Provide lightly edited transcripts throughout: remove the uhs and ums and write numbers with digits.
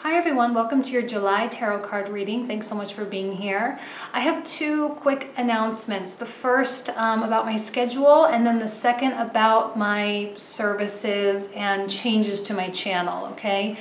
Hi everyone, welcome to your July tarot card reading. Thanks so much for being here. I have two quick announcements. The first about my schedule, and then the second about my services and changes to my channel, okay?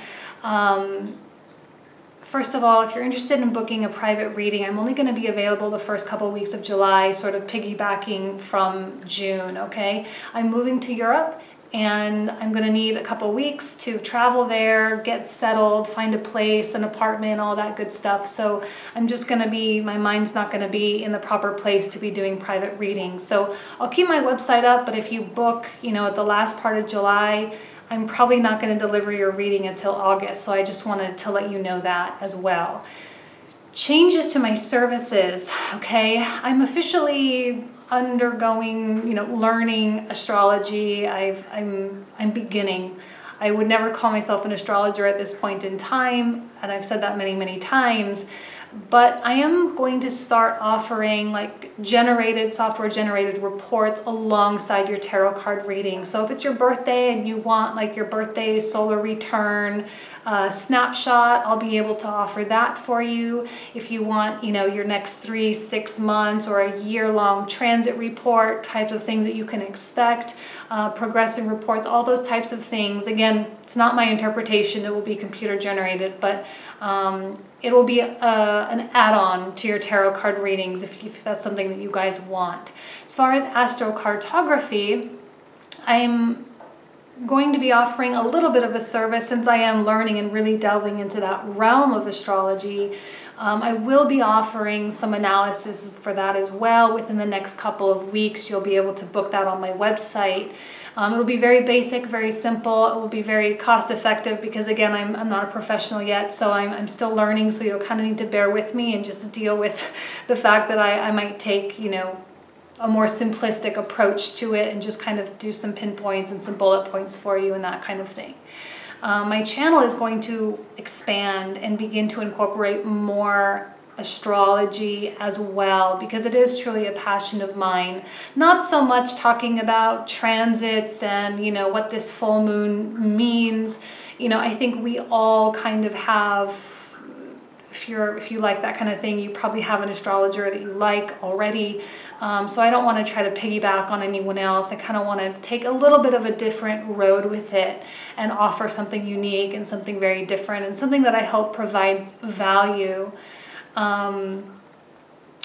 First of all, if you're interested in booking a private reading, I'm only going to be available the first couple of weeks of July, sort of piggybacking from June, okay? I'm moving to Europe, and I'm going to need a couple weeks to travel there, get settled, find a place, an apartment, all that good stuff. So I'm just going to be, my mind's not going to be in the proper place to be doing private readings. So I'll keep my website up, but if you book, at the last part of July, I'm probably not going to deliver your reading until August. So I just wanted to let you know that as well. Changes to my services, okay? I'm officially undergoing, learning astrology. I'm beginning. I would never call myself an astrologer at this point in time, and I've said that many, many times. But I am going to start offering software generated reports alongside your tarot card reading. So if it's your birthday and you want your birthday solar return snapshot, I'll be able to offer that for you. If you want, your next 3, 6 months or a year-long transit report, types of things that you can expect, progressive reports, all those types of things. Again, it's not my interpretation, it will be computer generated, but it will be an add-on to your tarot card readings if that's something that you guys want. As far as astrocartography, I'm going to be offering a little bit of a service since I am learning and really delving into that realm of astrology. I will be offering some analysis for that as well within the next couple of weeks. You'll be able to book that on my website. It'll be very basic, very simple. It will be very cost effective because again, I'm not a professional yet, so I'm still learning, so you'll kind of need to bear with me and just deal with the fact that I might take, a more simplistic approach to it and just kind of do some pinpoints and some bullet points for you and that kind of thing. My channel is going to expand and begin to incorporate more astrology as well because it is truly a passion of mine. Not so much talking about transits and what this full moon means. I think we all kind of have, if you like that kind of thing, you probably have an astrologer that you like already. So I don't want to try to piggyback on anyone else. I kind of want to take a little bit of a different road with it and offer something unique and something very different and something that I hope provides value.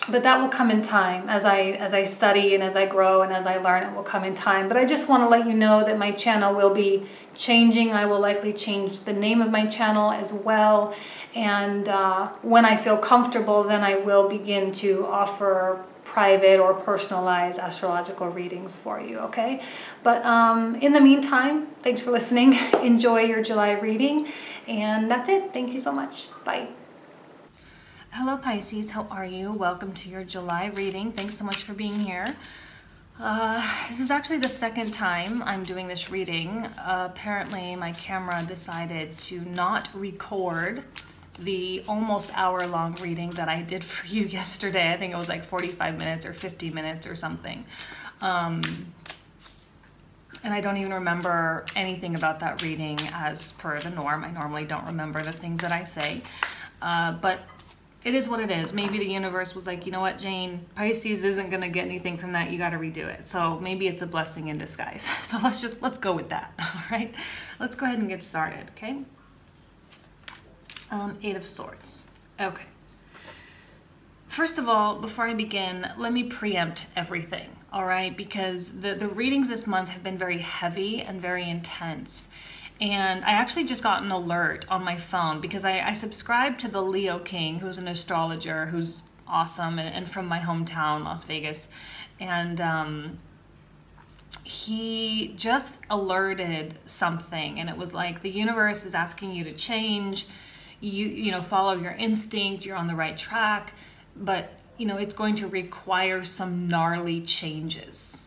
But that will come in time as I study and as I grow and as I learn. It will come in time. But I just want to let you know that my channel will be changing. I will likely change the name of my channel as well. And when I feel comfortable, then I will begin to offer private or personalized astrological readings for you, okay? But in the meantime, thanks for listening. Enjoy your July reading. And that's it. Thank you so much. Bye. Hello Pisces, how are you? Welcome to your July reading. Thanks so much for being here. This is actually the second time I'm doing this reading. Apparently my camera decided to not record the almost hour-long reading that I did for you yesterday. I think it was like 45 minutes or 50 minutes or something. And I don't even remember anything about that reading as per the norm. I normally don't remember the things that I say. But it is what it is. Maybe the universe was like, you know what, Jane, Pisces isn't going to get anything from that. You got to redo it. So maybe it's a blessing in disguise. So let's go with that. All right. Let's go ahead and get started. Okay. 8 of Swords. Okay. First of all, before I begin, let me preempt everything. All right. Because the readings this month have been very heavy and very intense. And I actually just got an alert on my phone because I subscribe to the Leo King, who's an astrologer, who's awesome and from my hometown, Las Vegas. And he just alerted something, and it was like the universe is asking you to change, follow your instinct, you're on the right track, but it's going to require some gnarly changes.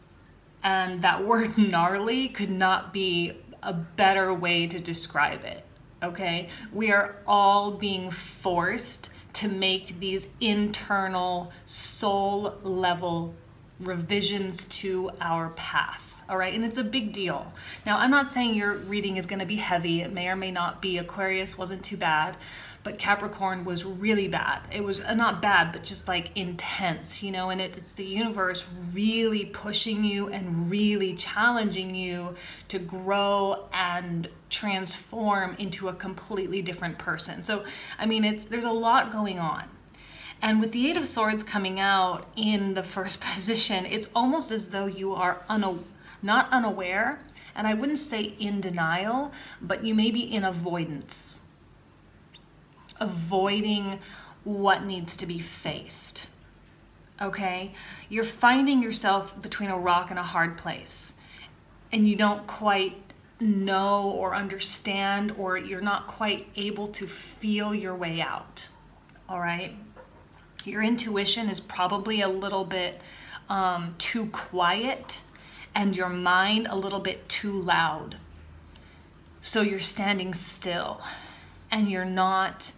And that word gnarly could not be a better way to describe it, okay? We are all being forced to make these internal soul level revisions to our path. All right, and it's a big deal. Now, I'm not saying your reading is going to be heavy. It may or may not be. Aquarius wasn't too bad, but Capricorn was really bad. It was not bad, but just like intense, you know, and it's the universe really pushing you and really challenging you to grow and transform into a completely different person. So, I mean, there's a lot going on. And with the Eight of Swords coming out in the first position, it's almost as though you are not unaware, and I wouldn't say in denial, but you may be in avoidance. Avoiding what needs to be faced, okay? You're finding yourself between a rock and a hard place, and you don't quite know or understand, or you're not quite able to feel your way out, all right? Your intuition is probably a little bit too quiet, and your mind a little bit too loud. So you're standing still and you're not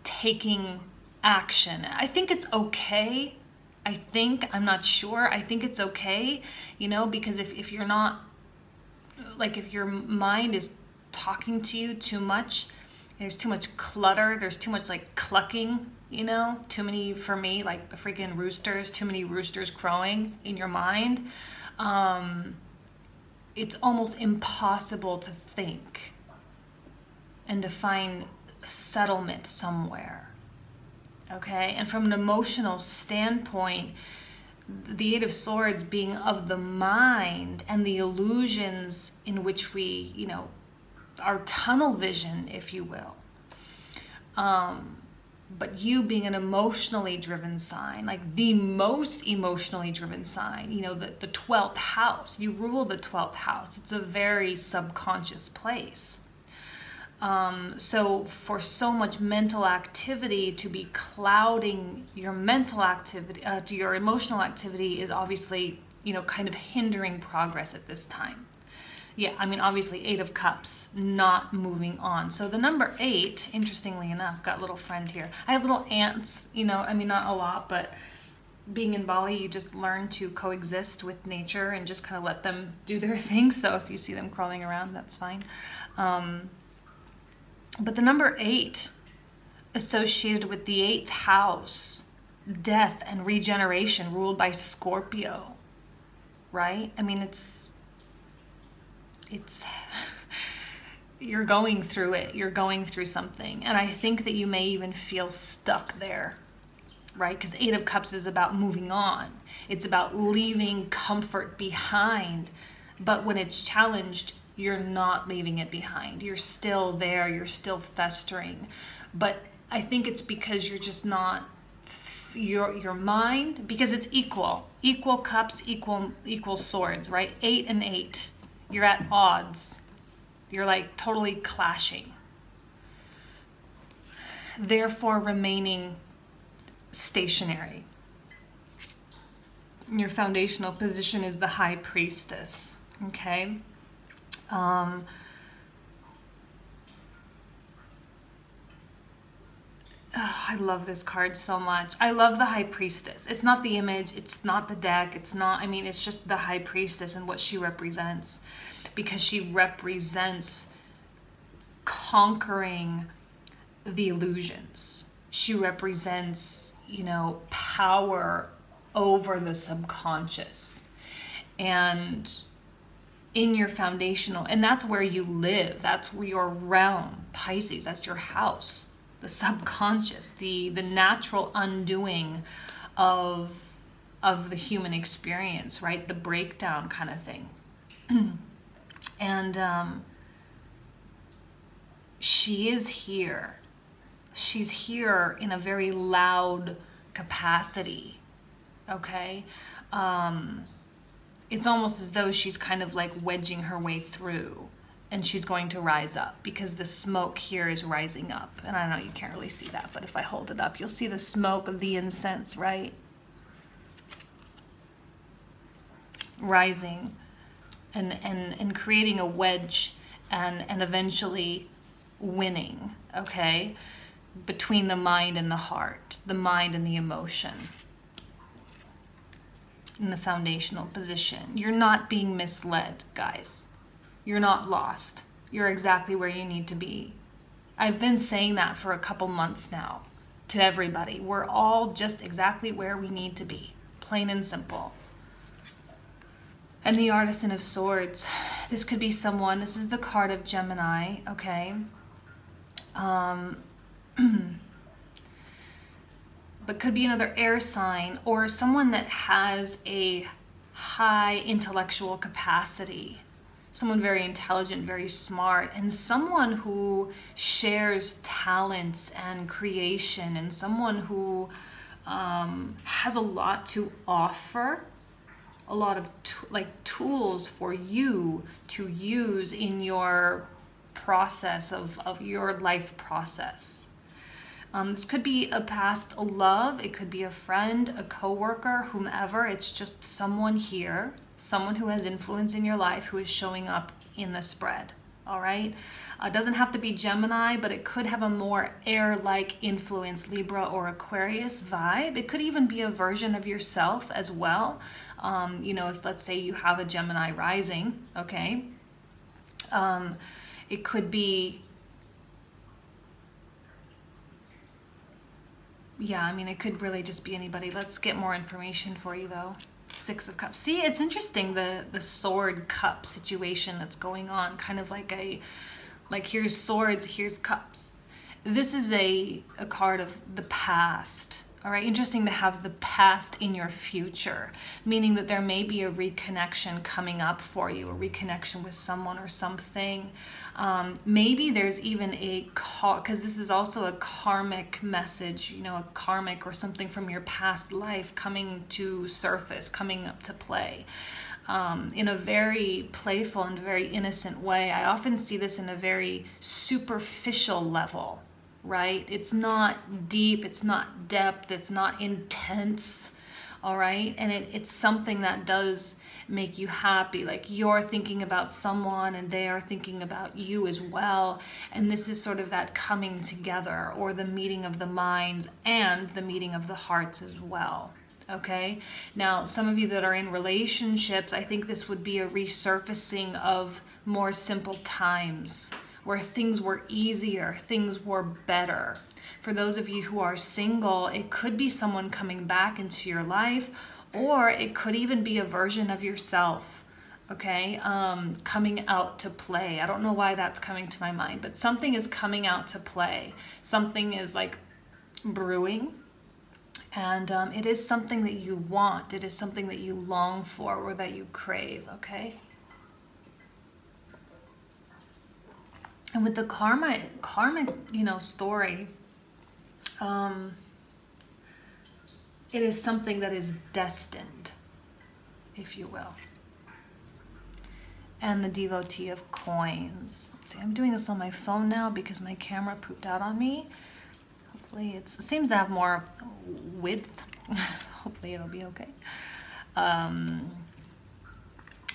taking action. I think it's okay. I'm not sure. I think it's okay, you know, because if you're not, like if your mind is talking to you too much, there's too much clutter, there's too much like clucking, you know, too many, for me, like the freaking roosters, too many roosters crowing in your mind. It's almost impossible to think and to find settlement somewhere, okay? And from an emotional standpoint, the Eight of Swords being of the mind and the illusions in which we, you know, our tunnel vision, if you will. But you being an emotionally driven sign, like the most emotionally driven sign, you know, the 12th house, you rule the 12th house. It's a very subconscious place. So for so much mental activity to be clouding your mental activity, to your emotional activity is obviously, you know, kind of hindering progress at this time. Yeah, I mean, obviously 8 of Cups, not moving on. So the number 8, interestingly enough, got a little friend here. I have little ants, you know, I mean, not a lot, but being in Bali, you just learn to coexist with nature and just kind of let them do their thing. So if you see them crawling around, that's fine. But the number 8, associated with the 8th house, death and regeneration, ruled by Scorpio, right? I mean, it's you're going through it. You're going through something. And I think that you may even feel stuck there, right? Because 8 of Cups is about moving on. It's about leaving comfort behind. But when it's challenged, you're not leaving it behind. You're still there. You're still festering. But I think it's because you're just not, your mind, because it's equal. Equal cups, equal swords, right? 8 and 8. You're at odds. You're like totally clashing. Therefore, remaining stationary. Your foundational position is the High Priestess, okay? I love this card so much. I love the High Priestess. It's not the image, it's not the deck, it's not, I mean, it's just the High Priestess and what she represents. Because she represents conquering the illusions. She represents, you know, power over the subconscious. And in your foundational, and that's where you live, that's where your realm, Pisces, that's your house, the subconscious, the natural undoing of the human experience, right? The breakdown kind of thing. And she is here. She's here in a very loud capacity, okay? It's almost as though she's kind of like wedging her way through, and she's going to rise up because the smoke here is rising up. And I know you can't really see that, but if I hold it up, you'll see the smoke of the incense, right? Rising and creating a wedge and eventually winning, okay? Between the mind and the heart, the mind and the emotion. in the foundational position. You're not being misled, guys. You're not lost. You're exactly where you need to be. I've been saying that for a couple months now to everybody. We're all just exactly where we need to be, plain and simple. And the Artisan of Swords, this could be someone, this is the card of Gemini, okay? But could be another air sign or someone that has a high intellectual capacity, someone very intelligent, very smart, and someone who shares talents and creation, and someone who has a lot to offer, a lot of tools for you to use in your process of your life process. This could be a past love, it could be a friend, a coworker, whomever. It's just someone here, someone who has influence in your life who is showing up in the spread, all right? It doesn't have to be Gemini, but it could have a more air-like influence, Libra or Aquarius vibe. It could even be a version of yourself as well. You know, if let's say you have a Gemini rising, okay? It could be, yeah, I mean, it could really just be anybody. Let's get more information for you though. Six of Cups. See, it's interesting, the sword cup situation that's going on, kind of like here's swords, here's cups. This is a card of the past. All right, interesting to have the past in your future, meaning that there may be a reconnection coming up for you, a reconnection with someone or something. Maybe there's even a call, because this is also a karmic message, you know, a karmic or something from your past life coming to surface, coming up to play. In a very playful and very innocent way. I often see this in a very superficial level. Right? It's not deep, it's not depth, it's not intense, all right? And it's something that does make you happy, like you're thinking about someone and they are thinking about you as well. And this is sort of that coming together, or the meeting of the minds and the meeting of the hearts as well. Okay, now some of you that are in relationships, I think this would be a resurfacing of more simple times, where things were easier, things were better. For those of you who are single, it could be someone coming back into your life, or it could even be a version of yourself, okay, coming out to play. I don't know why that's coming to my mind, but something is coming out to play. Something is like brewing, and it is something that you want. It is something that you long for or that you crave, okay? And with the karmic, you know, story, it is something that is destined, if you will. And the Devotee of Coins. Let's see, I'm doing this on my phone now because my camera pooped out on me. Hopefully it seems to have more width. Hopefully it'll be okay.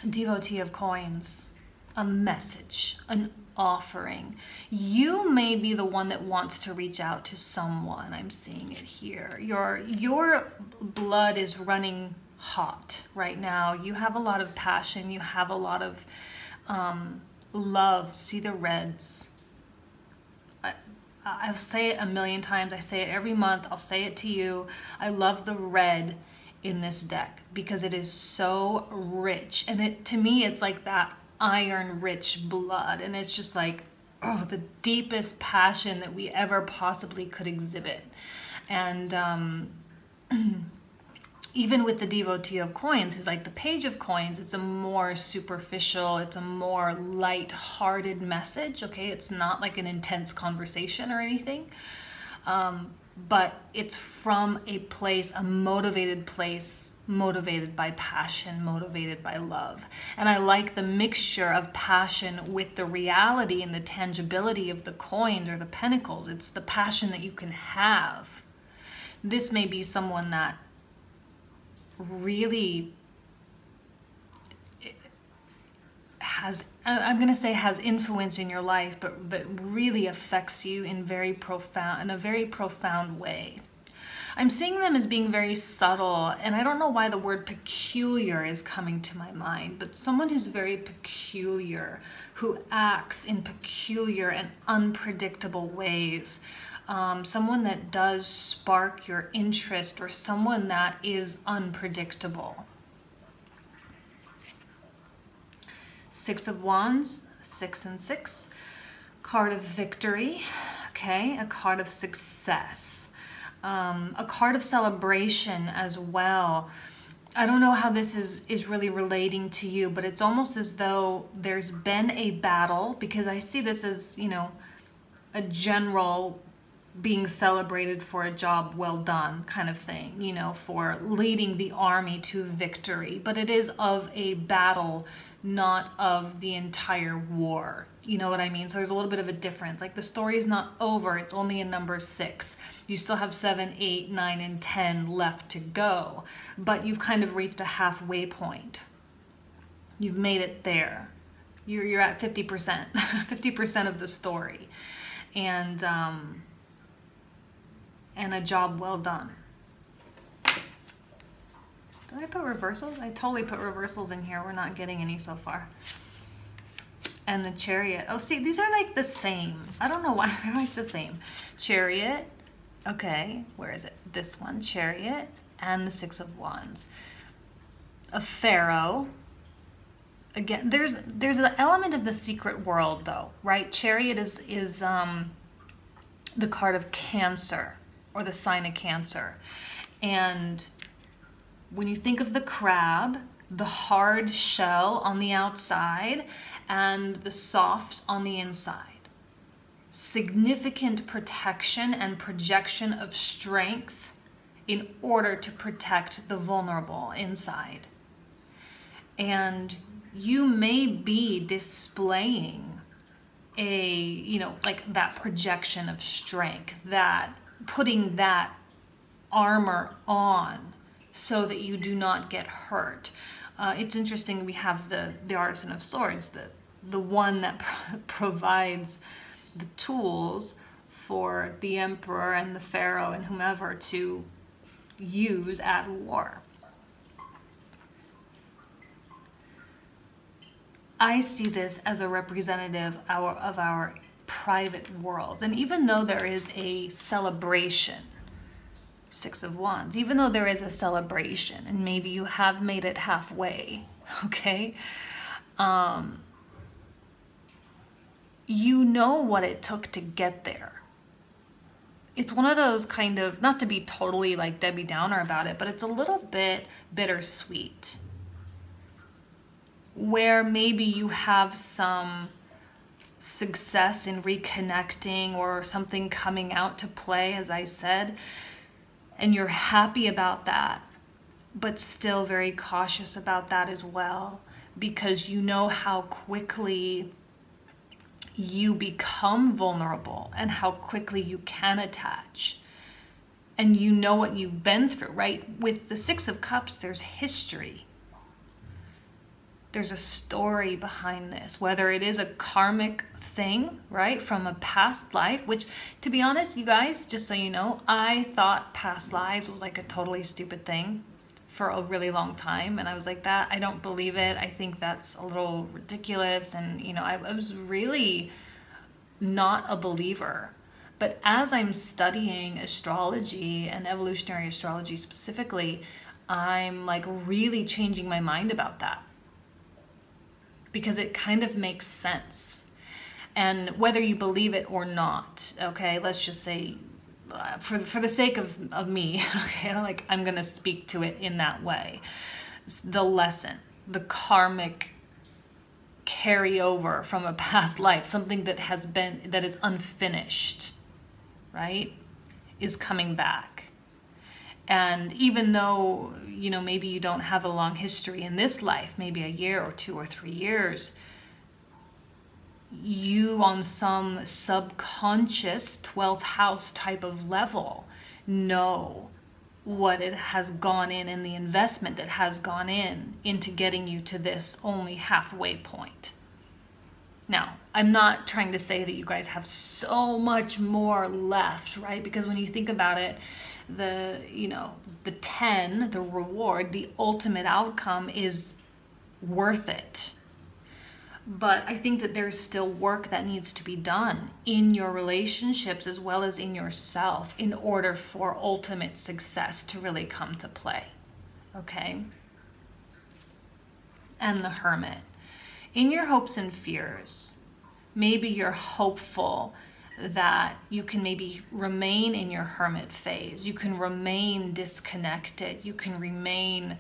Devotee of Coins. A message, an offering. You may be the one that wants to reach out to someone. I'm seeing it here. Your blood is running hot right now. You have a lot of passion. You have a lot of love. See the reds. I'll say it a million times. I say it every month. I'll say it to you. I love the red in this deck because it is so rich. And to me, it's like that iron rich blood, and it's just like, oh, the deepest passion that we ever possibly could exhibit. And even with the Devotee of Coins, who's like the Page of Coins, it's a more superficial, it's a more light-hearted message, okay? It's not like an intense conversation or anything, but it's from a place, a motivated place, motivated by passion, motivated by love. And I like the mixture of passion with the reality and the tangibility of the coins or the pentacles. It's the passion that you can have. This may be someone that really has, I'm going to say has influence in your life, but that really affects you in a very profound way. I'm seeing them as being very subtle, and I don't know why the word peculiar is coming to my mind, but someone who's very peculiar, who acts in peculiar and unpredictable ways. Someone that does spark your interest, or someone that is unpredictable. Six of Wands, 6 and 6. Card of victory, okay, a card of success, a card of celebration as well. I don't know how this is really relating to you, but it's almost as though there's been a battle, because I see this as, you know, a general being celebrated for a job well done kind of thing, you know, for leading the army to victory. But it is of a battle, not of the entire war. You know what I mean? So there's a little bit of a difference. Like the story is not over. It's only in number 6. You still have 7, 8, 9, and 10 left to go. But you've kind of reached a halfway point. You've made it there. You're at 50%. 50% of the story. And a job well done. Did I put reversals? I totally put reversals in here. We're not getting any so far. And the Chariot. Oh, see, these are like the same. I don't know why they're like the same. Chariot. Okay, where is it? This one, Chariot, and the 6 of Wands. A Pharaoh. Again, there's an element of the secret world, though, right? Chariot is the card of Cancer, or the sign of Cancer. And when you think of the crab, the hard shell on the outside and the soft on the inside. Significant protection and projection of strength in order to protect the vulnerable inside. And you may be displaying a, you know, like that projection of strength, that putting that armor on so that you do not get hurt. It's interesting, we have the Artisan of Swords, the one that provides the tools for the Emperor and the Pharaoh and whomever to use at war. I see this as a representative of our private world. And even though there is a celebration, 6 of Wands, even though there is a celebration and maybe you have made it halfway, okay? You know what it took to get there. It's one of those kind of, not to be totally like Debbie Downer about it, but it's a little bit bittersweet, where maybe you have some success in reconnecting or something coming out to play, as I said, and you're happy about that, but still very cautious about that as well, because you know how quickly you become vulnerable and how quickly you can attach. And you know what you've been through, right? With the 6 of Cups, there's history. There's a story behind this, whether it is a karmic thing, right, from a past life, which, to be honest, you guys, just so you know, I thought past lives was like a totally stupid thing for a really long time. And I was like, I don't believe it. I think that's a little ridiculous. And, you know, I was really not a believer. But as I'm studying astrology and evolutionary astrology specifically, I'm like really changing my mind about that, because it kind of makes sense. And whether you believe it or not, okay, let's just say, for the sake of me, okay, like I'm gonna speak to it in that way. The lesson, the karmic carryover from a past life, something that is unfinished, right, is coming back. And even though, you know, maybe you don't have a long history in this life, maybe a year or 2 or 3 years, you on some subconscious 12th house type of level know what it has gone in the investment that has gone into getting you to this only halfway point. Now, I'm not trying to say that you guys have so much more left, right? Because when you think about it, the 10, the reward, the ultimate outcome is worth it. But I think that there's still work that needs to be done in your relationships as well as in yourself in order for ultimate success to really come to play. Okay? And the Hermit. In your hopes and fears, maybe you're hopeful that you can maybe remain in your hermit phase. You can remain disconnected. You can remain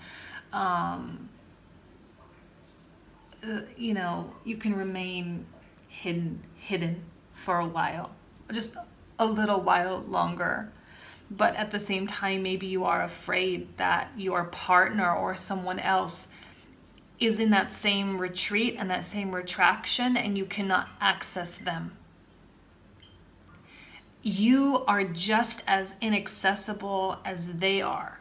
you can remain hidden for a while, just a little while longer. But at the same time, maybe you are afraid that your partner or someone else is in that same retreat and that same retraction, and you cannot access them. You are just as inaccessible as they are.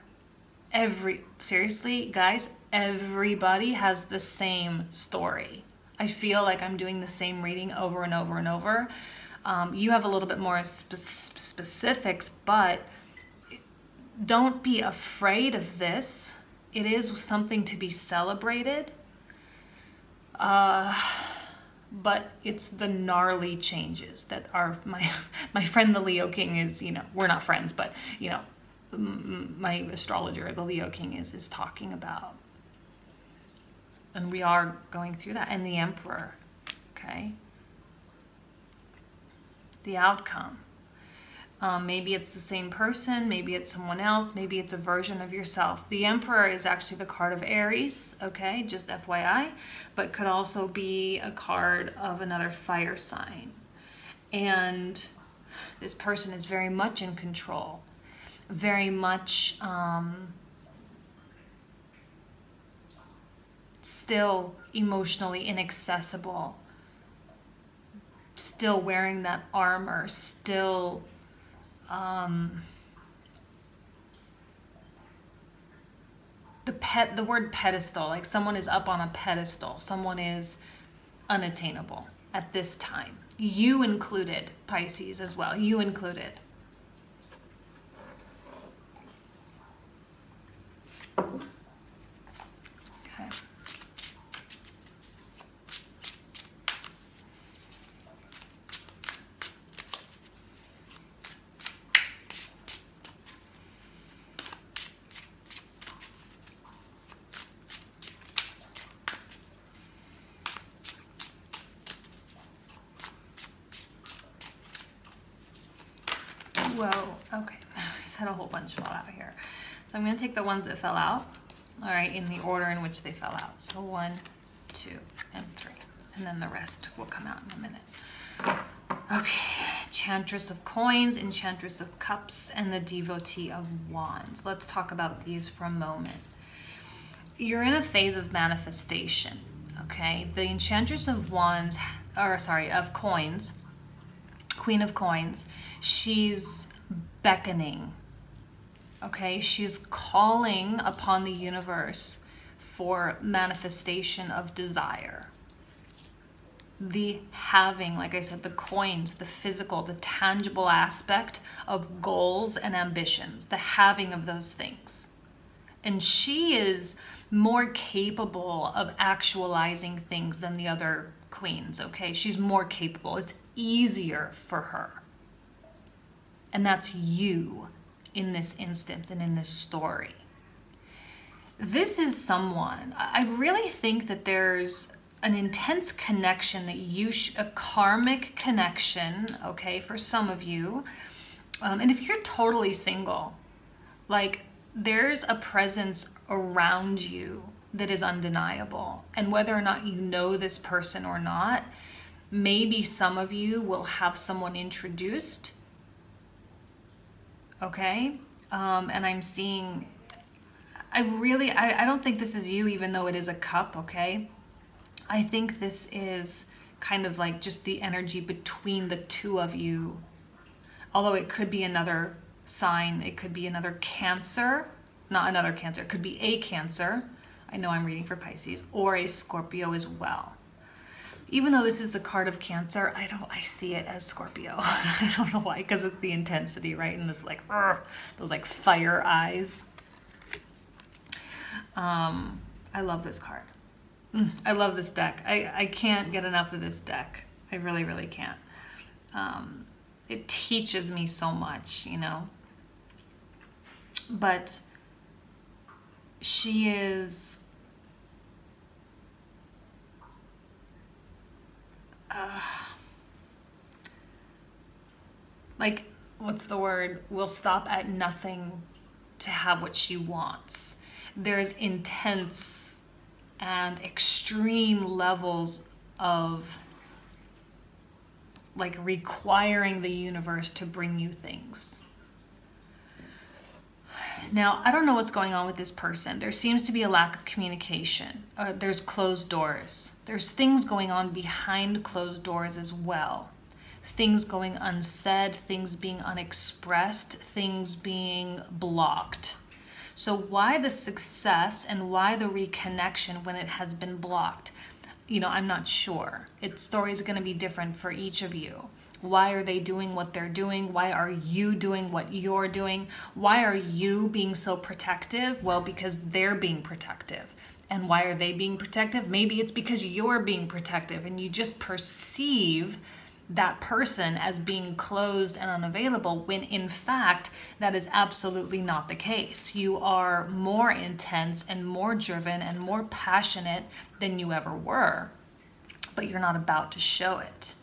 Seriously, guys, everybody has the same story. I feel like I'm doing the same reading over and over and over. You have a little bit more specifics, but don't be afraid of this. It is something to be celebrated. But it's the gnarly changes that are my friend the Leo King is, we're not friends, but my astrologer, the Leo King, is talking about. And we are going through that. And the Emperor, okay? The outcome. Maybe it's the same person, maybe it's someone else, maybe it's a version of yourself. The Emperor is actually the card of Aries, okay, just FYI, but could also be a card of another fire sign. And this person is very much in control, very much still emotionally inaccessible, still wearing that armor, still the word pedestal, like someone is up on a pedestal, someone is unattainable at this time. You included, Pisces, as well. You included. Okay. Whoa, okay, I just had a whole bunch fall out here. So I'm going to take the ones that fell out, all right, in the order in which they fell out. So 1, 2, and 3. And then the rest will come out in a minute. Okay, Enchantress of Coins, Enchantress of Cups, and the Devotee of Wands. Let's talk about these for a moment. You're in a phase of manifestation, okay? The Enchantress of Wands, of Coins, Queen of Coins, she's beckoning, okay? She's calling upon the universe for manifestation of desire. The having, like I said, the coins, the physical, the tangible aspect of goals and ambitions, the having of those things. And she is more capable of actualizing things than the other queens, okay? She's more capable. It's easier for her. And that's you in this instance and in this story. This is someone, I really think that there's an intense connection that a karmic connection, okay, for some of you. And if you're totally single, like there's a presence around you that is undeniable. And whether or not you know this person or not, maybe some of you will have someone introduced, okay? And I'm seeing, I don't think this is you, even though it is a cup, okay? I think this is kind of like just the energy between the two of you. Although it could be another sign, it could be another Cancer, not another Cancer, it could be a Cancer. I know I'm reading for Pisces, or a Scorpio as well. Even though this is the card of Cancer, I see it as Scorpio. I don't know why, because of the intensity, right? And this like, those like fire eyes. I love this card. I love this deck. I can't get enough of this deck. I really, really can't. It teaches me so much, you know. But she is... like, what's the word? Will stop at nothing to have what she wants. There's intense and extreme levels of like requiring the universe to bring you things. Now, I don't know what's going on with this person. There seems to be a lack of communication. There's closed doors. There's things going on behind closed doors as well. Things going unsaid, things being unexpressed, things being blocked. So why the success and why the reconnection when it has been blocked? You know, I'm not sure. Its story is going to be different for each of you. Why are they doing what they're doing? Why are you doing what you're doing? Why are you being so protective? Well, because they're being protective. And why are they being protective? Maybe it's because you're being protective and you just perceive that person as being closed and unavailable, when in fact that is absolutely not the case. You are more intense and more driven and more passionate than you ever were, but you're not about to show it.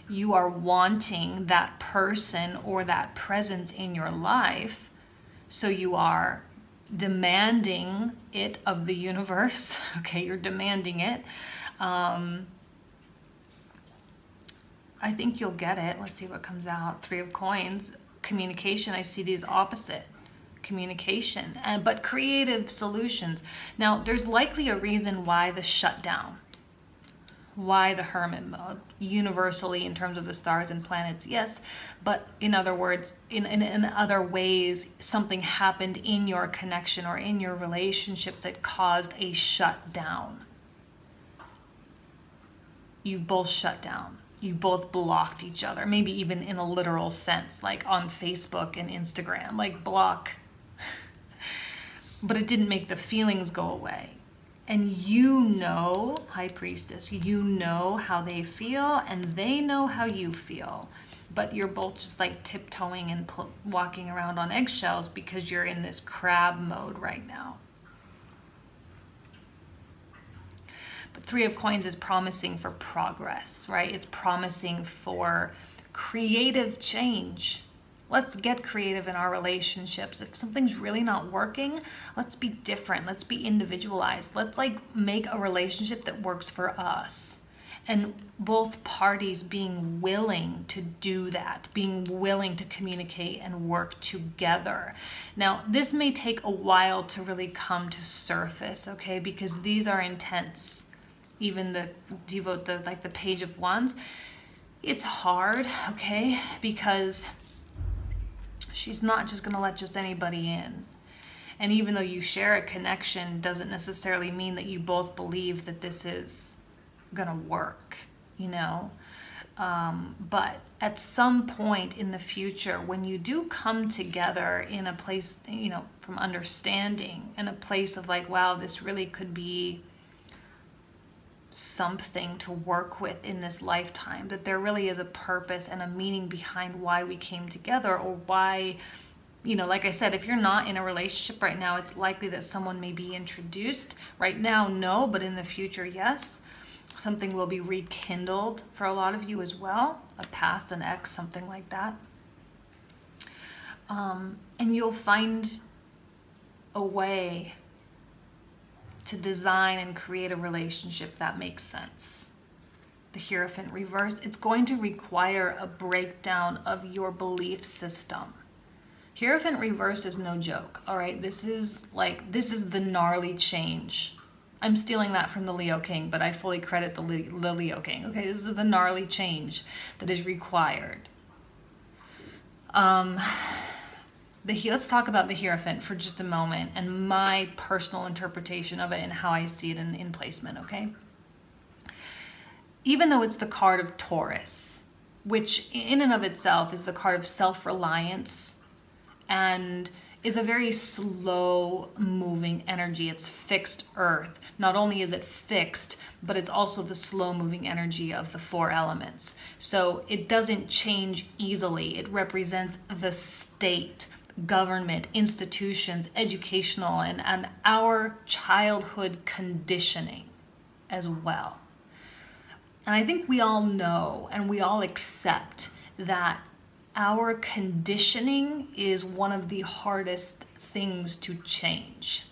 You are wanting that person or that presence in your life, so you are demanding it of the universe. Okay, you're demanding it. I think you'll get it. Let's see what comes out. 3 of Coins. Communication, I see these opposite. Communication, but creative solutions. Now, there's likely a reason why the shutdown. Why the hermit mode? Universally, in terms of the stars and planets, yes. But in other words, in other ways, something happened in your connection or in your relationship that caused a shutdown. You've both shut down. You both blocked each other, maybe even in a literal sense, like on Facebook and Instagram, like block. But it didn't make the feelings go away. And you know, High Priestess, you know how they feel and they know how you feel. But you're both just like tiptoeing and walking around on eggshells because you're in this crab mode right now. But 3 of Coins is promising for progress, right? It's promising for creative change. Let's get creative in our relationships. If something's really not working, let's be different. Let's be individualized. Let's like make a relationship that works for us. And both parties being willing to do that, being willing to communicate and work together. Now, this may take a while to really come to surface, okay? Because these are intense. Even the the Page of Wands, it's hard, okay? Because she's not just gonna let just anybody in. And even though you share a connection, doesn't necessarily mean that you both believe that this is gonna work, you know? But at some point in the future, when you do come together in a place, you know, from understanding, in a place of like, wow, this really could be something to work with in this lifetime, that there really is a purpose and a meaning behind why we came together, or why, you know, like I said, if you're not in a relationship right now, it's likely that someone may be introduced. Right now, no, but in the future, yes. Something will be rekindled for a lot of you as well, a past, an ex, something like that. And you'll find a way to design and create a relationship that makes sense. The Hierophant reversed, it's going to require a breakdown of your belief system. Hierophant reversed is no joke, all right? This is the gnarly change. I'm stealing that from the Leo King, but I fully credit the Leo King, okay? This is the gnarly change that is required. Let's talk about the Hierophant for just a moment and my personal interpretation of it and how I see it in placement, okay? even though it's the card of Taurus, which in and of itself is the card of self-reliance and is a very slow moving energy. It's fixed earth. Not only is it fixed, but it's also the slow moving energy of the 4 elements. So it doesn't change easily. It represents the state, government, institutions, educational, and our childhood conditioning as well. And I think we all know and we all accept that our conditioning is one of the hardest things to change.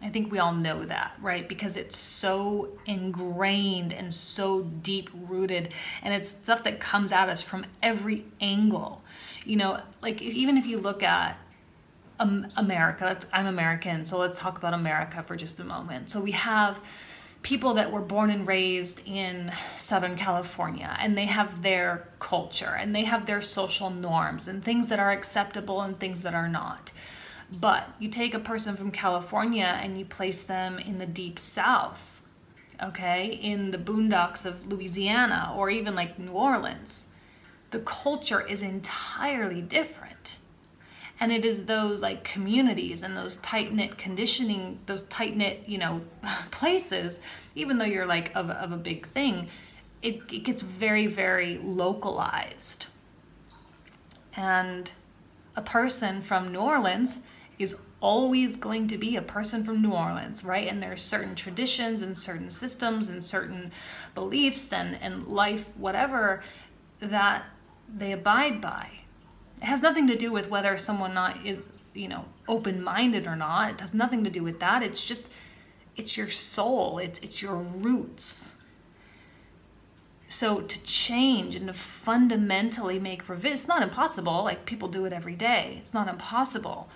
I think we all know that, right? Because it's so ingrained and so deep rooted, and it's stuff that comes at us from every angle. You know, like even if you look at America, I'm American, so let's talk about America for just a moment. So we have people that were born and raised in Southern California, and they have their culture and they have their social norms and things that are acceptable and things that are not. But you take a person from California and you place them in the deep South, okay, in the boondocks of Louisiana or even like New Orleans. The culture is entirely different. And it is those like communities and those tight-knit conditioning, those tight-knit, you know, places, even though you're like of a big thing, it gets very, very localized. And a person from New Orleans is always going to be a person from New Orleans, right? And there's certain traditions and certain systems and certain beliefs and life, whatever, that they abide by. It has nothing to do with whether someone is, you know, open-minded or not. It has nothing to do with that. It's just, it's your soul. It's your roots. So to change and to fundamentally make revision, it's not impossible. Like people do it every day. It's not impossible.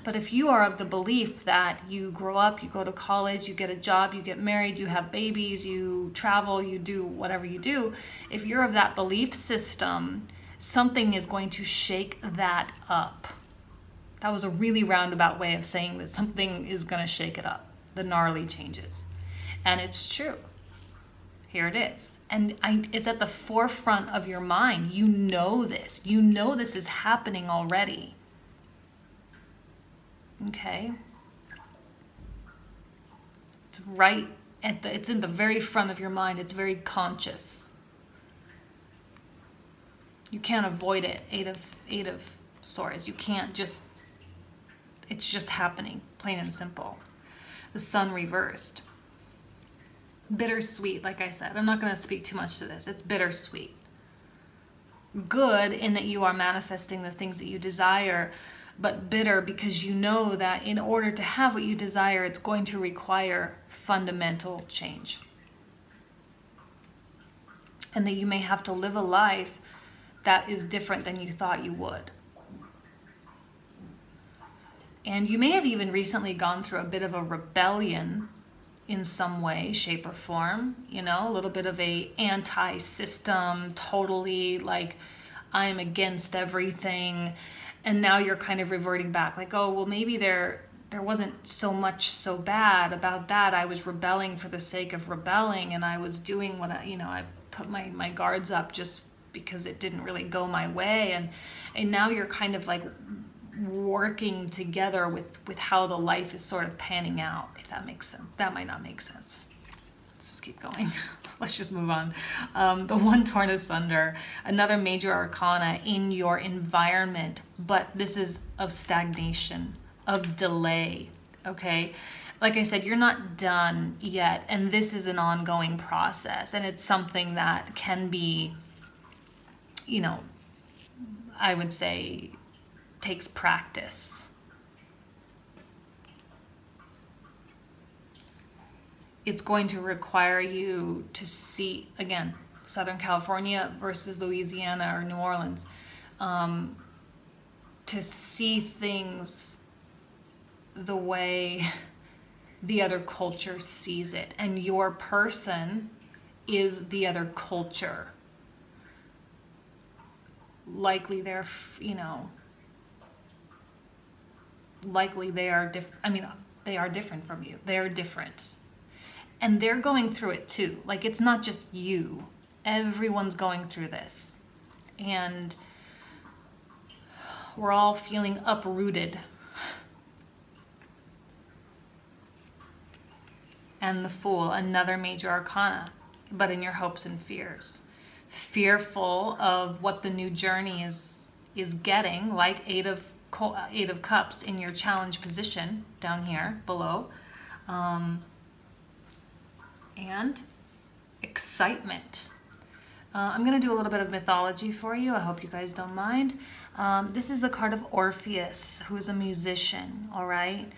But if you are of the belief that you grow up, you go to college, you get a job, you get married, you have babies, you travel, you do whatever you do, if you're of that belief system, something is going to shake that up. That was a really roundabout way of saying that something is going to shake it up. The gnarly changes. And it's true. Here it is. And it's at the forefront of your mind. You know this. You know this is happening already. Okay? It's right at it's in the very front of your mind. It's very conscious. You can't avoid it. Eight of Swords. You can't just, it's just happening, plain and simple. The Sun reversed. Bittersweet, like I said. I'm not going to speak too much to this. It's bittersweet. Good in that you are manifesting the things that you desire, but bitter because you know that in order to have what you desire, it's going to require fundamental change. And that you may have to live a life that is different than you thought you would. And you may have even recently gone through a bit of a rebellion in some way, shape, or form, you know, a little bit of a anti-system, totally like I'm against everything. And now you're kind of reverting back like, oh, well, maybe there wasn't so much so bad about that. I was rebelling for the sake of rebelling, and I was doing what I put my guards up just because it didn't really go my way. And now you're kind of like working together with how the life is sort of panning out, if that makes sense. That might not make sense. Let's just keep going. Let's just move on. The One Torn Asunder, another major arcana in your environment, but this is of stagnation, of delay, okay? Like I said, you're not done yet, and this is an ongoing process, and it's something that can be, you know, I would say takes practice. It's going to require you to see, again, Southern California versus Louisiana or New Orleans, to see things the way the other culture sees it. And your person is the other culture. Likely they're, you know, likely they are different. I mean, they are different from you. They are different. And they're going through it too. Like, it's not just you. Everyone's going through this. And we're all feeling uprooted. And the Fool, another major arcana, but in your hopes and fears. Fearful of what the new journey is getting, like Eight of Cups in your challenge position down here below. And excitement. I'm going to do a little bit of mythology for you. I hope you guys don't mind. This is the card of Orpheus, who is a musician, all right?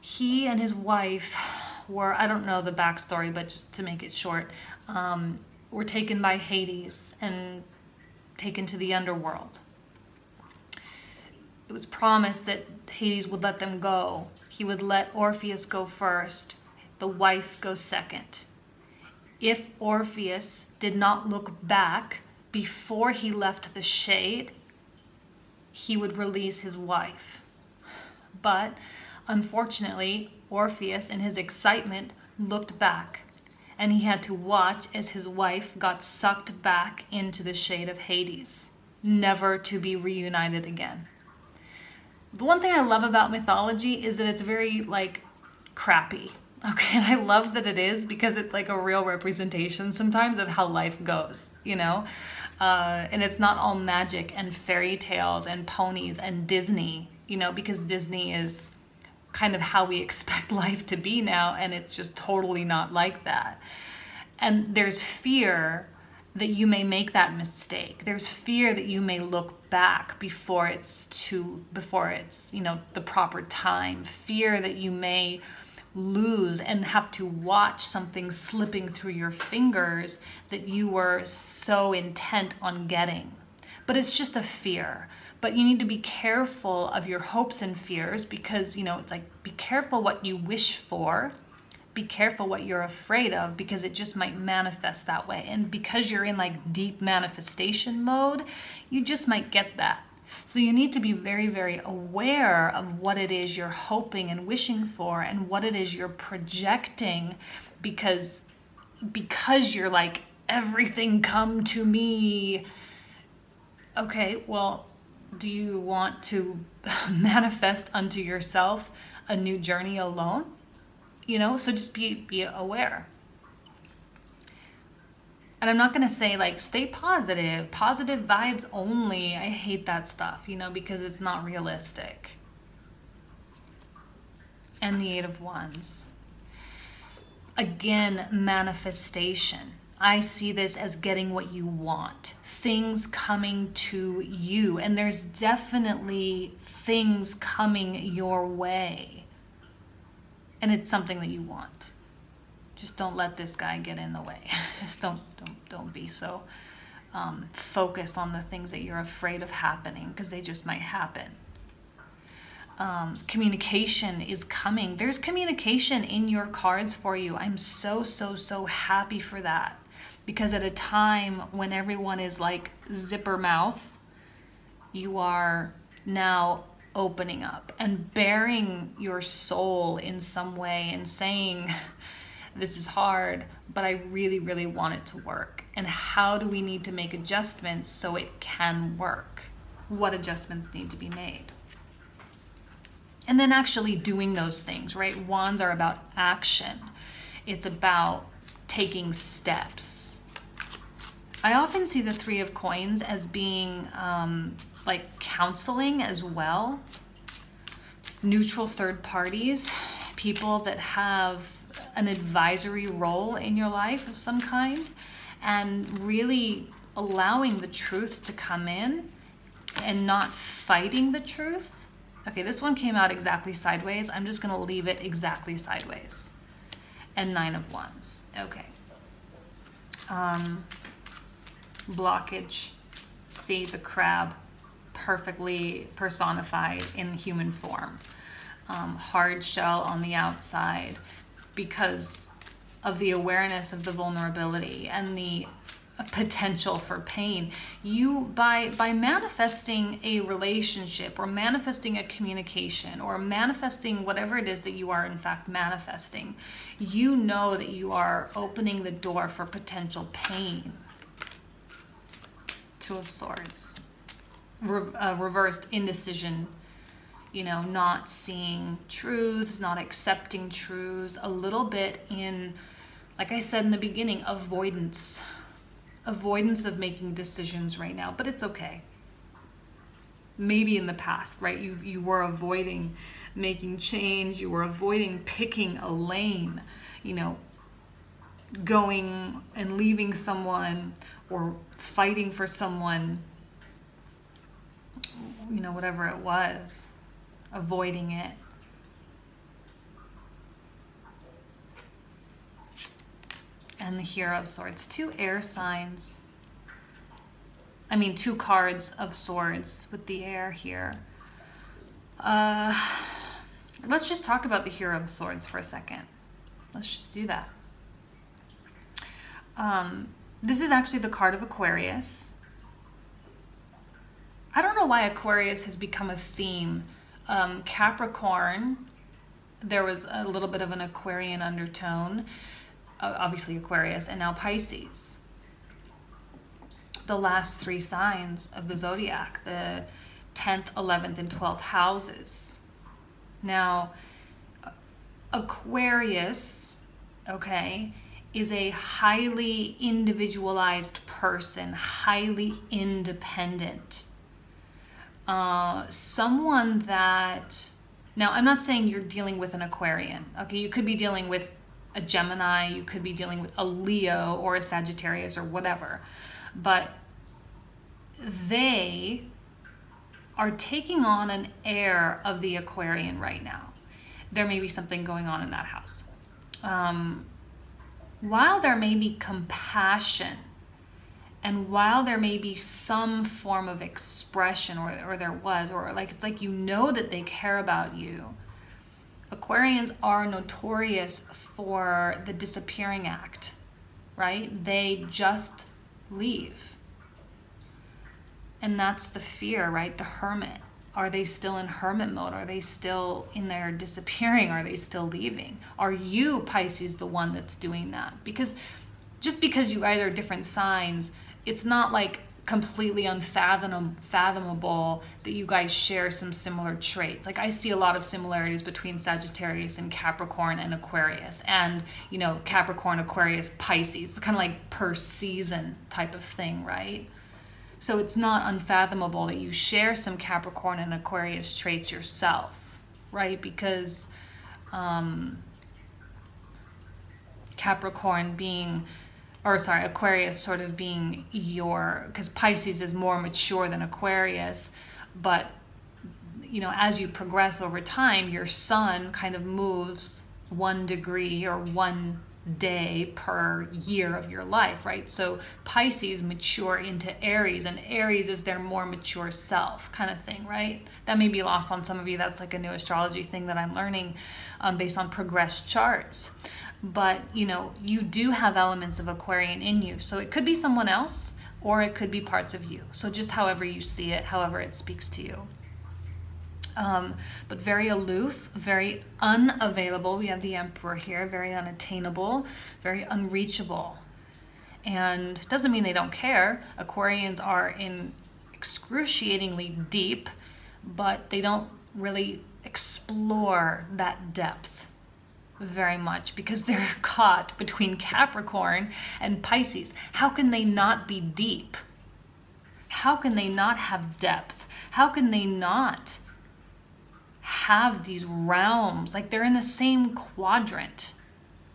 He and his wife were, I don't know the backstory, but just to make it short, were taken by Hades and taken to the underworld. It was promised that Hades would let them go. He would let Orpheus go first, the wife go second. If Orpheus did not look back before he left the shade, he would release his wife. But unfortunately, Orpheus, in his excitement, looked back, and he had to watch as his wife got sucked back into the shade of Hades, never to be reunited again. The one thing I love about mythology is that it's very, like, crappy. Okay, and I love that it is, because it's like a real representation sometimes of how life goes, you know? And it's not all magic and fairy tales and ponies and Disney, you know, because Disney is kind of how we expect life to be now, and it's just totally not like that. And there's fear that you may make that mistake. There's fear that you may look back before it's, you know, the proper time. Fear that you may lose and have to watch something slipping through your fingers that you were so intent on getting. But it's just a fear. But you need to be careful of your hopes and fears, because, you know, it's like, be careful what you wish for. Be careful what you're afraid of, because it just might manifest that way. And because you're in like deep manifestation mode, you just might get that. So you need to be very, very aware of what it is you're hoping and wishing for, and what it is you're projecting, because you're like, everything come to me. Okay, well, do you want to manifest unto yourself a new journey alone? You know, so just be aware. And I'm not going to say like, stay positive vibes only. I hate that stuff, you know, because it's not realistic. And the Eight of Wands. Again, manifestation. I see this as getting what you want, things coming to you, and there's definitely things coming your way, and it's something that you want. Just don't let this guy get in the way. Just don't be so focused on the things that you're afraid of happening, because they just might happen. Communication is coming. There's communication in your cards for you. I'm so happy for that. Because at a time when everyone is like zipper mouth, you are now opening up and bearing your soul in some way and saying, this is hard, but I really, really want it to work. And how do we need to make adjustments so it can work? What adjustments need to be made? And then actually doing those things, right? Wands are about action. It's about taking steps. I often see the Three of Coins as being like counseling as well. Neutral third parties, people that have an advisory role in your life of some kind, and really allowing the truth to come in and not fighting the truth. Okay, this one came out exactly sideways. I'm just going to leave it exactly sideways. And Nine of Wands. Okay. Blockage. See the crab perfectly personified in human form. Hard shell on the outside because of the awareness of the vulnerability and the potential for pain. You, by manifesting a relationship or manifesting a communication or manifesting whatever it is that you are in fact manifesting, you know that you are opening the door for potential pain. Two of Swords. Reversed indecision, you know, not seeing truths, not accepting truths, a little bit in, like I said in the beginning, avoidance of making decisions right now, but it's okay. Maybe in the past, right? You were avoiding making change. You were avoiding picking a lane, you know, going and leaving someone or fighting for someone, you know, whatever it was, avoiding it. And the Hero of Swords, two air signs. I mean, two cards of swords with the air here. Let's just talk about the Hero of Swords for a second. Let's just do that. This is actually the card of Aquarius. I don't know why Aquarius has become a theme. Capricorn, there was a little bit of an Aquarian undertone. Obviously Aquarius, and now Pisces. The last three signs of the zodiac, the 10th, 11th, and 12th houses. Now, Aquarius, okay, is a highly individualized person, highly independent. Someone that, now I'm not saying you're dealing with an Aquarian, okay? You could be dealing with a Gemini, you could be dealing with a Leo or a Sagittarius or whatever, but they are taking on an air of the Aquarian right now. There may be something going on in that house. While there may be compassion and while there may be some form of expression, or there was, or like, it's like, you know that they care about you, Aquarians are notorious for the disappearing act, right? They just leave. And that's the fear, right? The hermit. Are they still in hermit mode? Are they still in their disappearing? Are they still leaving? Are you, Pisces, the one that's doing that? Because just because you guys are different signs, it's not like completely unfathomable that you guys share some similar traits. Like, I see a lot of similarities between Sagittarius and Capricorn and Aquarius, and, you know, Capricorn, Aquarius, Pisces. It's kind of like per season type of thing, right? So it's not unfathomable that you share some Capricorn and Aquarius traits yourself, right? Because Capricorn being, or sorry, Aquarius sort of being your, because Pisces is more mature than Aquarius, but, you know, as you progress over time, your sun kind of moves 1 degree or 1 day per year of your life, right? So Pisces mature into Aries, and Aries is their more mature self kind of thing, right? That may be lost on some of you. That's like a new astrology thing that I'm learning based on progressed charts. But, you know, you do have elements of Aquarian in you. So it could be someone else, or it could be parts of you. So just however you see it, however it speaks to you. But very aloof, very unavailable. We have the Emperor here, very unattainable, very unreachable. And it doesn't mean they don't care. Aquarians are in excruciatingly deep, but they don't really explore that depth very much because they're caught between Capricorn and Pisces. How can they not be deep? How can they not have depth? How can they not have these realms? Like, they're in the same quadrant.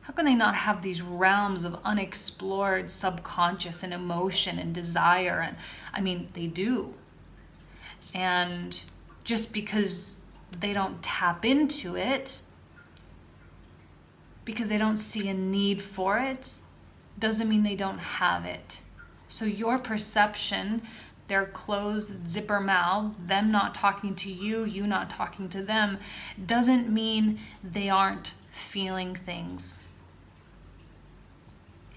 How can they not have these realms of unexplored subconscious and emotion and desire? And I mean, they do. And just because they don't tap into it, because they don't see a need for it, doesn't mean they don't have it. So your perception, their closed zipper mouths, them not talking to you, you not talking to them, doesn't mean they aren't feeling things.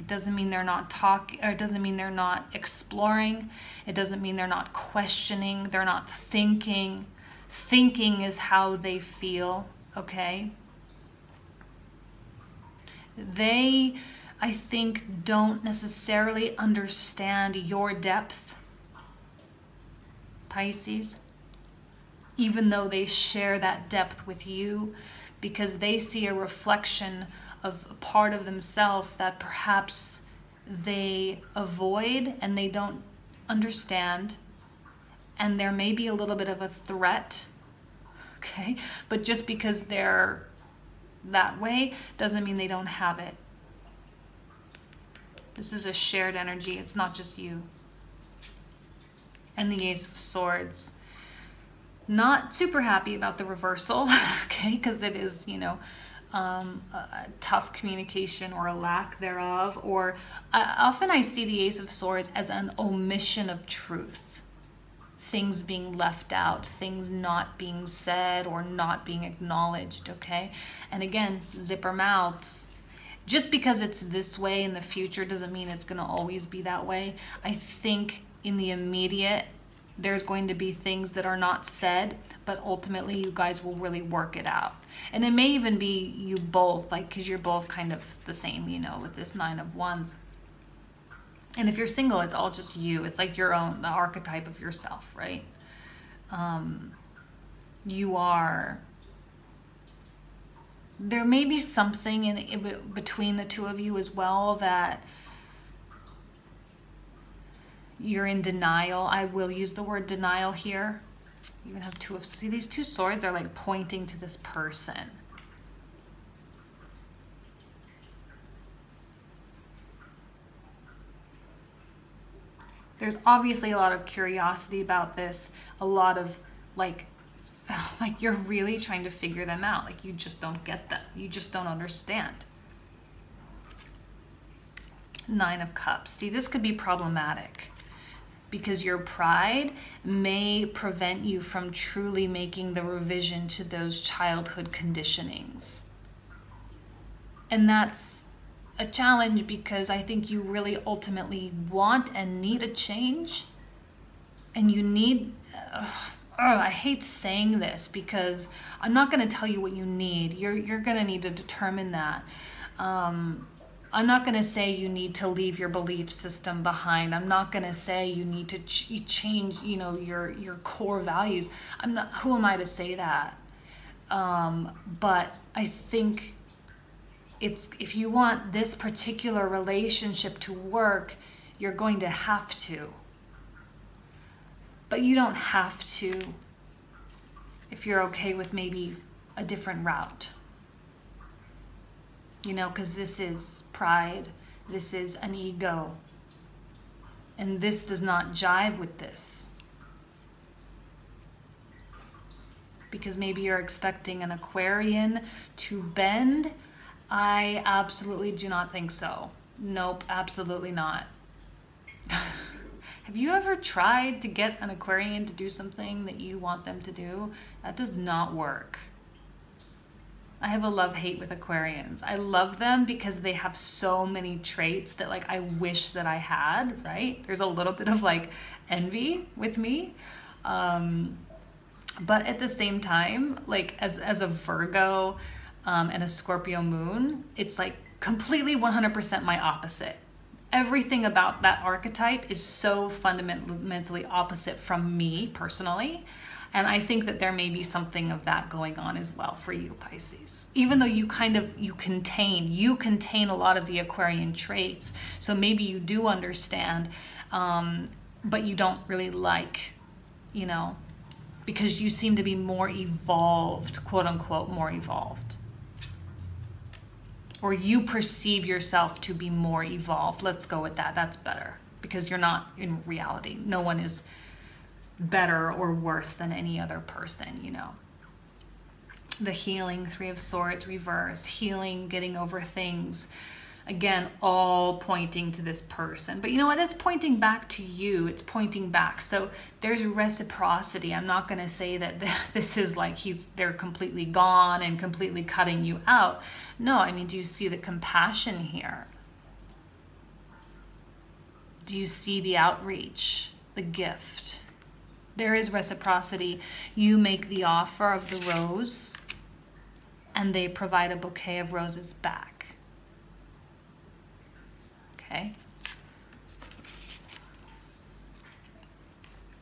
It doesn't mean they're not talking, or it doesn't mean they're not exploring. It doesn't mean they're not questioning, they're not thinking. Thinking is how they feel, okay? They, I think, don't necessarily understand your depth, Pisces, even though they share that depth with you, because they see a reflection of a part of themselves that perhaps they avoid and they don't understand, and there may be a little bit of a threat, okay? But just because they're that way doesn't mean they don't have it. This is a shared energy. It's not just you. And the Ace of Swords. Not super happy about the reversal, okay? Because it is, you know, a tough communication or a lack thereof. Or often I see the Ace of Swords as an omission of truth. Things being left out, things not being said or not being acknowledged, okay? And again, zipper mouths. Just because it's this way in the future doesn't mean it's gonna always be that way. I think in the immediate, there's going to be things that are not said, but ultimately you guys will really work it out. And it may even be you both, like, because you're both kind of the same, you know, with this Nine of Wands. And if you're single, it's all just you. It's like your own, the archetype of yourself, right? You are, there may be something in between the two of you as well that you're in denial. I will use the word denial here. You even have two of, see, these two swords are like pointing to this person. There's obviously a lot of curiosity about this, a lot of like you're really trying to figure them out. Like you just don't get them. You just don't understand. Nine of Cups. See, this could be problematic because your pride may prevent you from truly making the revision to those childhood conditionings. And that's a challenge because I think you really ultimately want and need a change. And you need, I hate saying this because I'm not going to tell you what you need. You're going to need to determine that. I'm not going to say you need to leave your belief system behind. I'm not going to say you need to change, you know, your core values. I'm not, who am I to say that? But I think it's, if you want this particular relationship to work, you're going to have to. But you don't have to if you're okay with maybe a different route. You know, because this is pride, this is an ego, and this does not jive with this. Because maybe you're expecting an Aquarian to bend. I absolutely do not think so. Nope, absolutely not. Have you ever tried to get an Aquarian to do something that you want them to do? That does not work. I have a love-hate with Aquarians. I love them because they have so many traits that like I wish that I had, right? There's a little bit of like envy with me. But at the same time, like as a Virgo and a Scorpio moon, it's like completely 100% my opposite. Everything about that archetype is so fundamentally opposite from me personally. And I think that there may be something of that going on as well for you, Pisces. Even though you contain a lot of the Aquarian traits. So maybe you do understand, but you don't really like, you know, because you seem to be more evolved, quote unquote, more evolved. Or you perceive yourself to be more evolved. Let's go with that. That's better because you're not in reality. No one is better or worse than any other person, you know. The healing, Three of Swords, reverse, healing, getting over things. Again, all pointing to this person. But you know what? It's pointing back to you. It's pointing back. So there's reciprocity. I'm not going to say that this is like they're completely gone and completely cutting you out. No, I mean, do you see the compassion here? Do you see the outreach, the gift? There is reciprocity. You make the offer of the rose, and they provide a bouquet of roses back. Okay?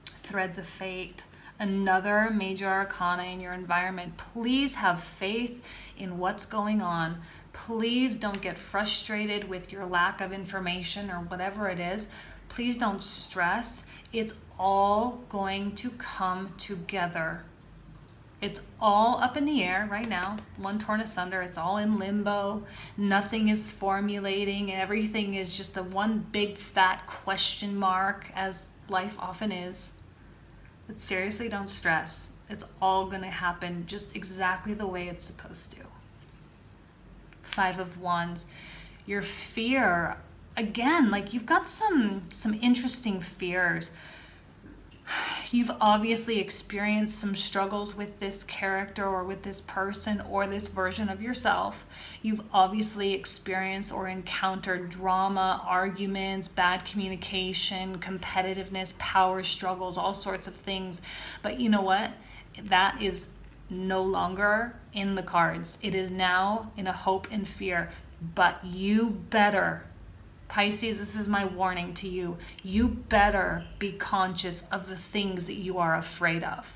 Threads of fate. Another major arcana in your environment. Please have faith in what's going on. Please don't get frustrated with your lack of information or whatever it is. Please don't stress. It's all going to come together. It's all up in the air right now, one torn asunder. It's all in limbo. Nothing is formulating. Everything is just a one big fat question mark, as life often is. But seriously, don't stress. It's all going to happen just exactly the way it's supposed to. 5 of Wands. Your fear, again, like you've got some interesting fears. You've obviously experienced some struggles with this character or with this person or this version of yourself. You've obviously experienced or encountered drama, arguments, bad communication, competitiveness, power struggles, all sorts of things. But you know what? That is no longer in the cards. It is now in a hope and fear. But you better, Pisces, this is my warning to you. You better be conscious of the things that you are afraid of.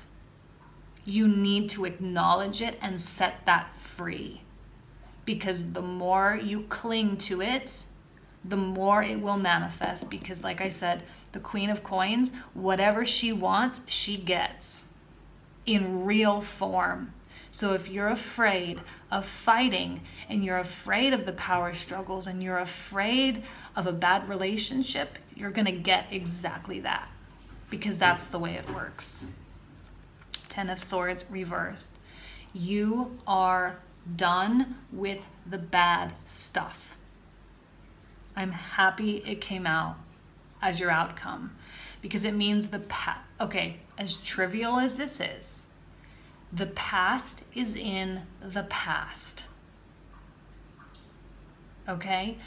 You need to acknowledge it and set that free. Because the more you cling to it, the more it will manifest. Because like I said, the Queen of Coins, whatever she wants, she gets in real form. So if you're afraid of fighting and you're afraid of the power struggles and you're afraid of a bad relationship, you're going to get exactly that, because that's the way it works. 10 of Swords reversed. You are done with the bad stuff. I'm happy it came out as your outcome, because it means okay, as trivial as this is, the past is in the past. Okay?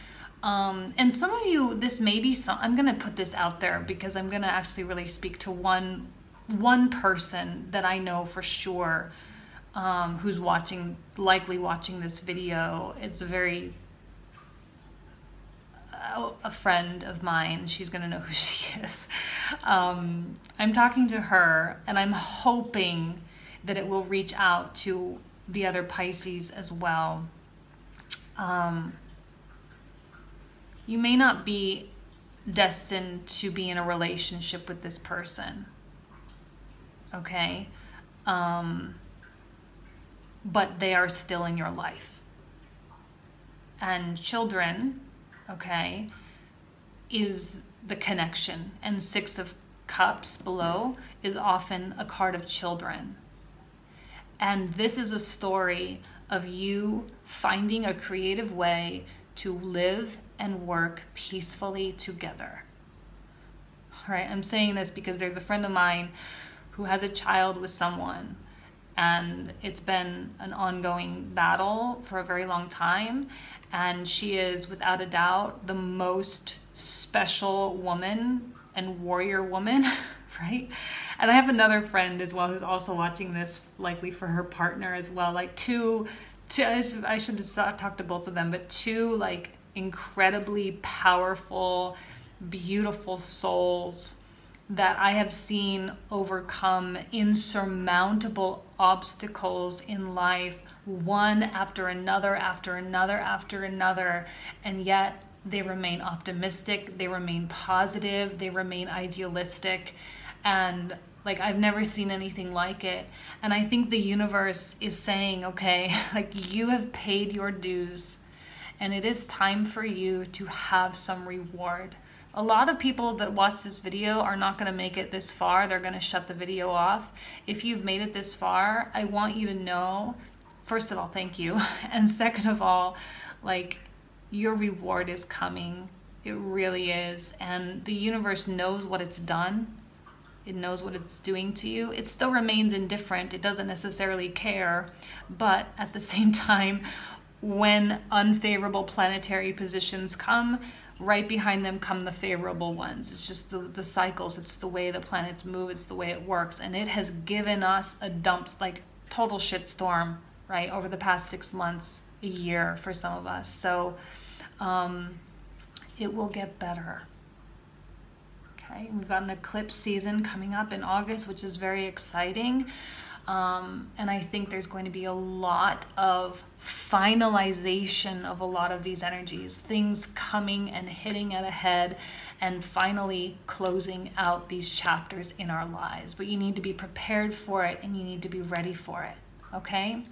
And some of you, this may be I'm going to put this out there because I'm going to actually really speak to one person that I know for sure, who's likely watching this video. It's a friend of mine. She's going to know who she is. I'm talking to her, and I'm hoping that it will reach out to the other Pisces as well. You may not be destined to be in a relationship with this person, okay? But they are still in your life. And children, okay, is the connection. And 6 of Cups below is often a card of children. And this is a story of you finding a creative way to live and work peacefully together. All right, I'm saying this because there's a friend of mine who has a child with someone, and it's been an ongoing battle for a very long time. And she is, without a doubt, the most special woman and warrior woman, right? And I have another friend as well who's also watching this, likely for her partner as well. Like I should have talked to both of them, but 2 like incredibly powerful, beautiful souls that I have seen overcome insurmountable obstacles in life, one after another, after another, after another, and yet they remain optimistic, they remain positive, they remain idealistic, and like I've never seen anything like it. And I think the universe is saying, okay, like you have paid your dues, and it is time for you to have some reward. A lot of people that watch this video are not going to make it this far. They're going to shut the video off. If you've made it this far, I want you to know, first of all, thank you. And second of all, like, your reward is coming. It really is. And the universe knows what it's done. It knows what it's doing to you. It still remains indifferent. It doesn't necessarily care. But at the same time, when unfavorable planetary positions come, right behind them come the favorable ones. It's just the cycles. It's the way the planets move. It's the way it works. And it has given us a dump, like total shitstorm, right, over the past 6 months, a year for some of us. So it will get better. Okay, we've got an eclipse season coming up in August, which is very exciting. And I think there's going to be a lot of finalization of a lot of these energies, things coming and hitting at a head and finally closing out these chapters in our lives. But you need to be prepared for it and you need to be ready for it. Okay?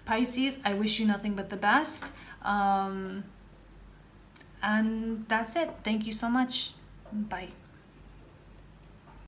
Pisces, I wish you nothing but the best. And that's it. Thank you so much. Bye.